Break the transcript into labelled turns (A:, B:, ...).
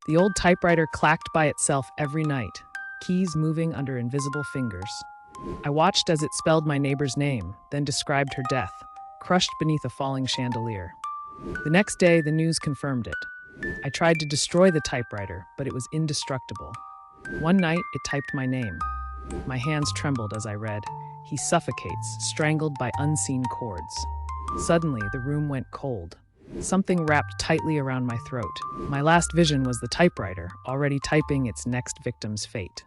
A: The old typewriter clacked by itself every night, keys moving under invisible fingers. I watched as it spelled my neighbor's name, then described her death, crushed beneath a falling chandelier. The next day, the news confirmed it. I tried to destroy the typewriter, but it was indestructible. One night, it typed my name. My hands trembled as I read, "He suffocates, strangled by unseen cords." Suddenly, the room went cold. Something wrapped tightly around my throat. My last vision was the typewriter, already typing its next victim's fate.